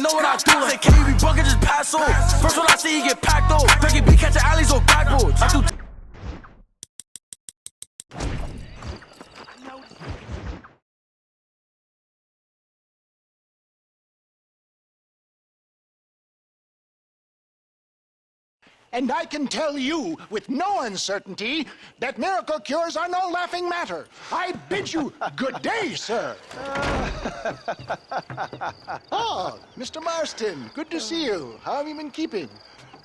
know what I do. Say, can you be bucket, just pass on. First one I see, he get packed on. Becky B catching alleys on backboards. I do. And I can tell you with no uncertainty that miracle cures are no laughing matter. I bid you good day, sir. Oh, Mr. Marston, good to see you. How have you been keeping?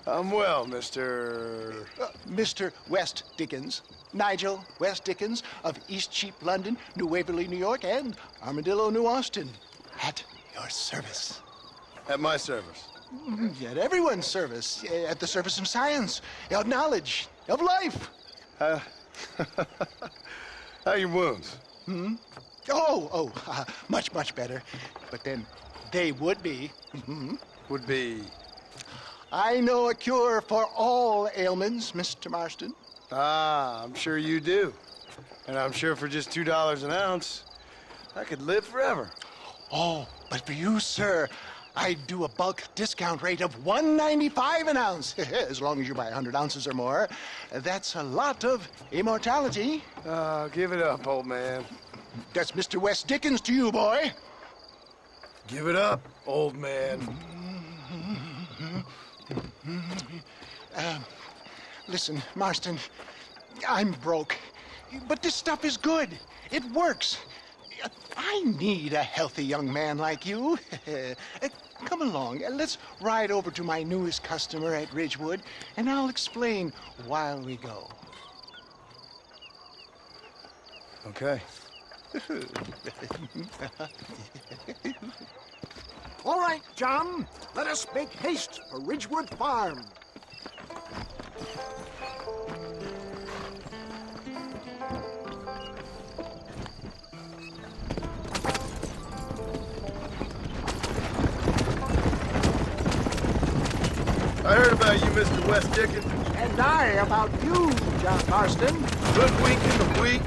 I'm well, Mr. Mr. West Dickens. Nigel West Dickens of Eastcheap, London, New Waverly, New York, and Armadillo, New Austin. At your service. At my service. At everyone's service. At the service of science, of knowledge, of life. How are your wounds? Much, much better. But then they would be. Would be... I know a cure for all ailments, Mr. Marston. Ah, I'm sure you do. And I'm sure for just $2 an ounce, I could live forever. Oh, but for you, sir, I'd do a bulk discount rate of $1.95 an ounce, as long as you buy 100 ounces or more. That's a lot of immortality. Give it up, old man. That's Mr. West Dickens to you, boy. Give it up, old man. Listen, Marston, I'm broke, but this stuff is good. It works. I need a healthy young man like you. Come along, let's ride over to my newest customer at Ridgewood, and I'll explain while we go. Okay. All right, John, let us make haste for Ridgewood Farm. I heard about you, Mr. West Dickens. And I about you, John Marston. Hoodwinking the weak.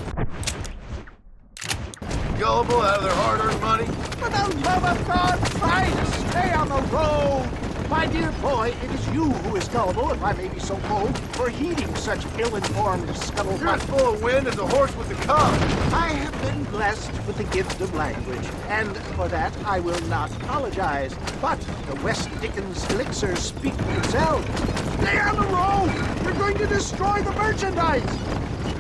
Gullible out of their hard-earned money. For the love of God, try to stay on the road. My dear boy, it is you who is gullible, if I may be so bold, for heeding such ill-informed You're as scuttlebutt. full of wind as a horse with a cob. I have been blessed with the gift of language, and for that I will not apologize. But the West Dickens elixirs speak for themselves. Stay on the road! You're going to destroy the merchandise!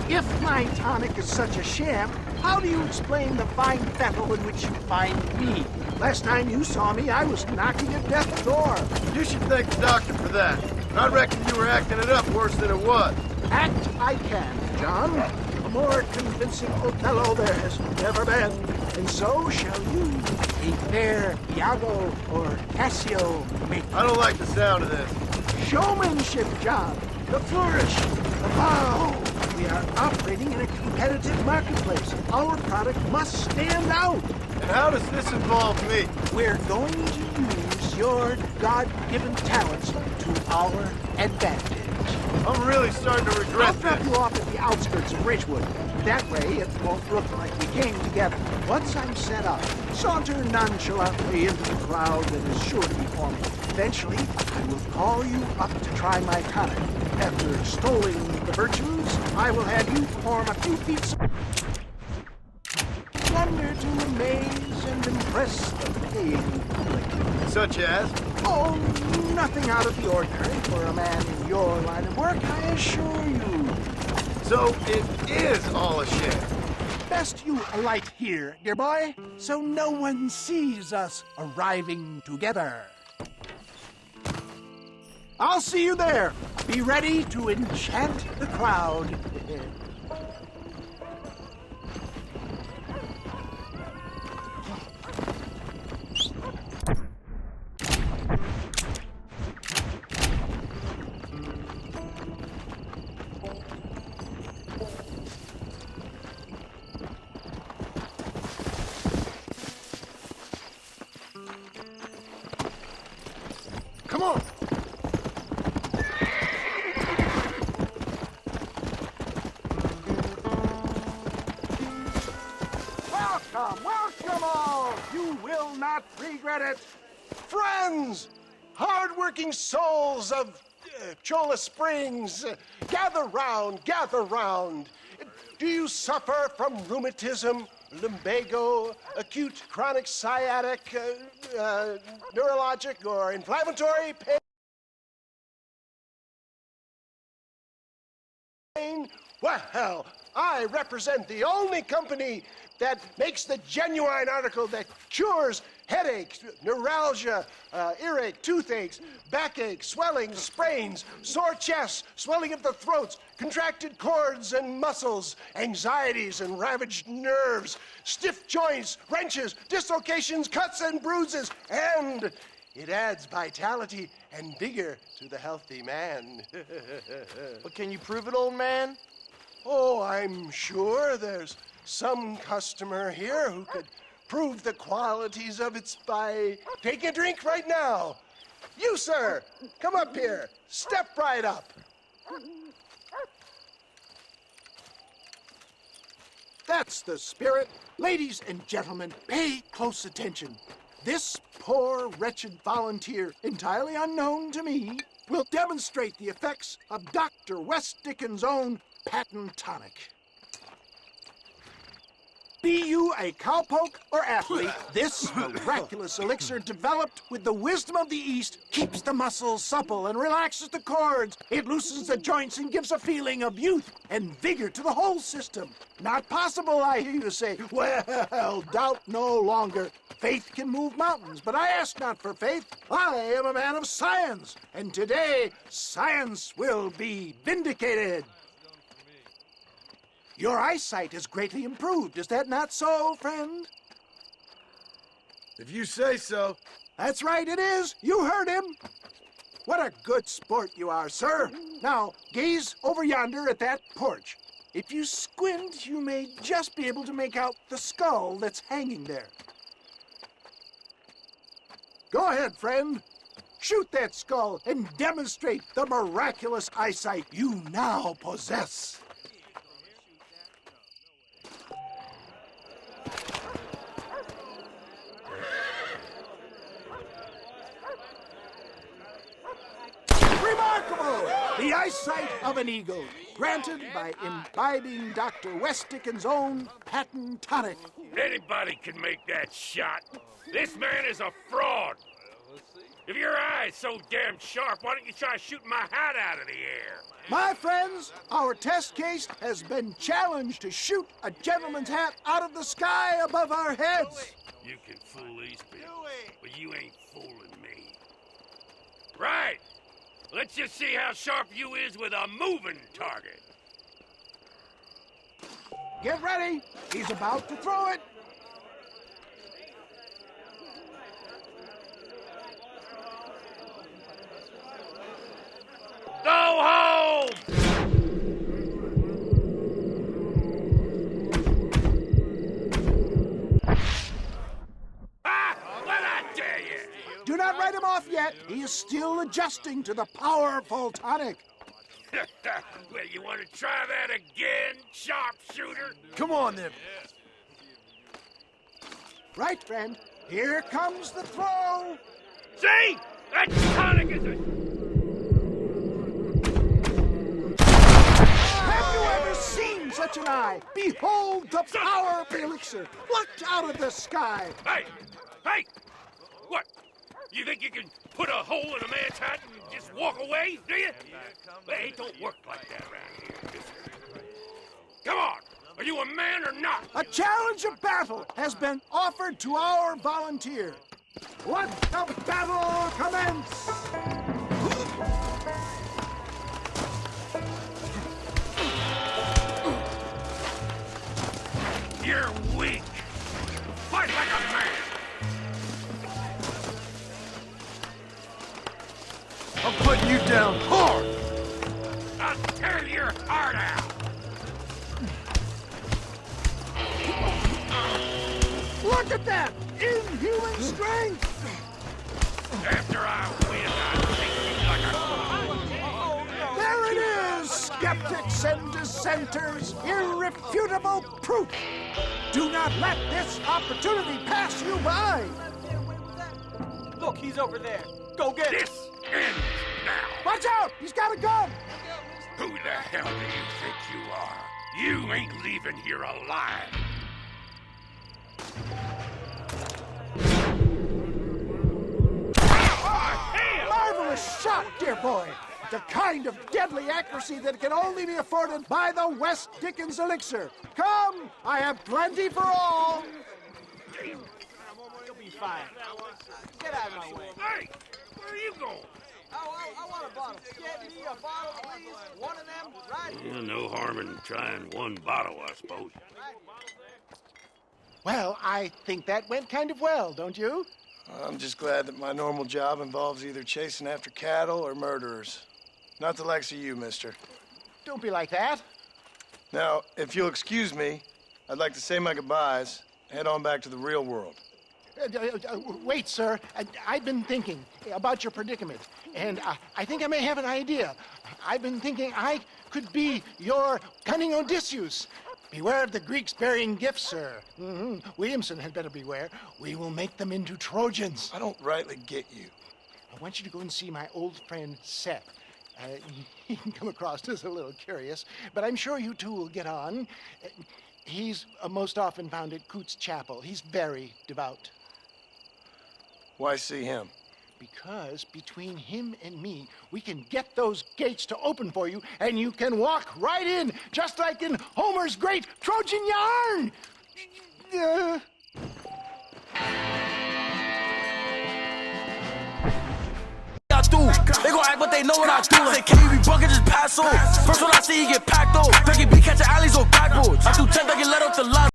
If my tonic is such a sham, how do you explain the fine fettle in which you find me? Last time you saw me, I was knocking at death's door. You should thank the doctor for that. I reckon you were acting it up worse than it was. Act I can, John. A more convincing Othello there has never been. And so shall you, a fair Iago or Cassio make. I don't like the sound of this. Showmanship, John. The flourish, the bow. We are operating in a competitive marketplace. Our product must stand out. And how does this involve me? We're going to use your God-given talents to our advantage. I'm really starting to I'll regret drop this. you off at the outskirts of Ridgewood. That way, it won't look like we came together. Once I'm set up, saunter nonchalantly into the crowd that is sure to be forming. Eventually, I will call you up to try my tonic. After extolling the virtues, I will have you perform a few feats of wonder to amaze and impress the paying public. Such as? Oh, nothing out of the ordinary for a man in your line of work, I assure you. So it is all a sham. Best you alight here, dear boy, so no one sees us arriving together. I'll see you there. Be ready to enchant the crowd. Come on. Welcome, welcome all. You will not regret it. Friends, hard-working souls of Cholla Springs, gather round, gather round. Do you suffer from rheumatism, lumbago, acute chronic sciatic, neurologic, or inflammatory pain? Well, I represent the only company that makes the genuine article that cures headaches, neuralgia, earache, toothaches, backache, swelling, sprains, sore chests, swelling of the throats, contracted cords and muscles, anxieties and ravaged nerves, stiff joints, wrenches, dislocations, cuts and bruises, and it adds vitality and vigor to the healthy man. But can you prove it, old man? Oh, I'm sure there's some customer here who could prove the qualities of it by taking a drink right now. You, sir, come up here. Step right up. That's the spirit. Ladies and gentlemen, pay close attention. This poor, wretched volunteer, entirely unknown to me, will demonstrate the effects of Dr. West Dickens' own patent tonic. Be you a cowpoke or athlete, this miraculous elixir developed with the wisdom of the East keeps the muscles supple and relaxes the cords. It loosens the joints and gives a feeling of youth and vigor to the whole system. Not possible, I hear you say. Well, doubt no longer. Faith can move mountains, but I ask not for faith. I am a man of science, and today science will be vindicated. Your eyesight is greatly improved. Is that not so, friend? If you say so. That's right, it is. You heard him. What a good sport you are, sir. Now, gaze over yonder at that porch. If you squint, you may just be able to make out the skull that's hanging there. Go ahead, friend. Shoot that skull and demonstrate the miraculous eyesight you now possess. Remarkable! The eyesight of an eagle, granted by imbibing Dr. West Dickens' own patent tonic. Anybody can make that shot. This man is a fraud. If your eye's so damn sharp, why don't you try shooting my hat out of the air? My friends, our test case has been challenged to shoot a gentleman's hat out of the sky above our heads. You can fool these people, but you ain't fooling me. Right. Let's just see how sharp you is with a moving target. Get ready. He's about to throw it. Go home! Ah! What I tell you? Do not write him off yet. He is still adjusting to the powerful tonic. Well, you want to try that again, sharpshooter? Come on, then. Right, friend. Here comes the throw. See? That tonic is a... Have you ever seen such an eye? Behold the power of the elixir, plucked out of the sky. Hey! Hey! What? You think you can put a hole in a man's hat and just walk away, do you? Hey, it don't work like that around here. Come on! Are you a man or not? A challenge of battle has been offered to our volunteer. Let the battle commence! You're weak. Fight like a man. I'm putting you down hard. I'll tear your heart out. Look at that! Inhuman strength! After I win, I'll treat you like a... There it is, skeptics and dissenters! Irrefutable proof! Do not let this opportunity pass you by! Look, He's over there. Go get him. This ends now. Watch out! He's got a gun! Who the hell do you think you are? You ain't leaving here alive. Marvelous shot, dear boy. The kind of deadly accuracy that can only be afforded by the West Dickens elixir. Come, I have plenty for all. You'll be fine. Get out of my way. Hey, where are you going? I want a bottle. Get me a bottle, please. One of them, right? Yeah, no harm in trying one bottle, I suppose. Well, I think that went kind of well, don't you? I'm just glad that my normal job involves either chasing after cattle or murderers. Not the likes of you, mister. Don't be like that. Now, if you'll excuse me, I'd like to say my goodbyes, head on back to the real world. Wait, sir. I've been thinking about your predicament, and I think I may have an idea. I've been thinking I could be your cunning Odysseus. Beware of the Greeks bearing gifts, sir. Williamson had better beware. We will make them into Trojans. I don't rightly get you. I want you to go and see my old friend Seth. He can come across as a little curious, but I'm sure you two will get on. He's most often found at Coots Chapel. He's very devout. Why see him? Because between him and me, we can get those gates to open for you, and you can walk right in, just like in Homer's great Trojan yarn! They gon' act, but they know what I do. Say, can you be bucket, just pass on. First one I see, you get packed on. Becky B catching alleys or backboards. I do 10, they get let up to line.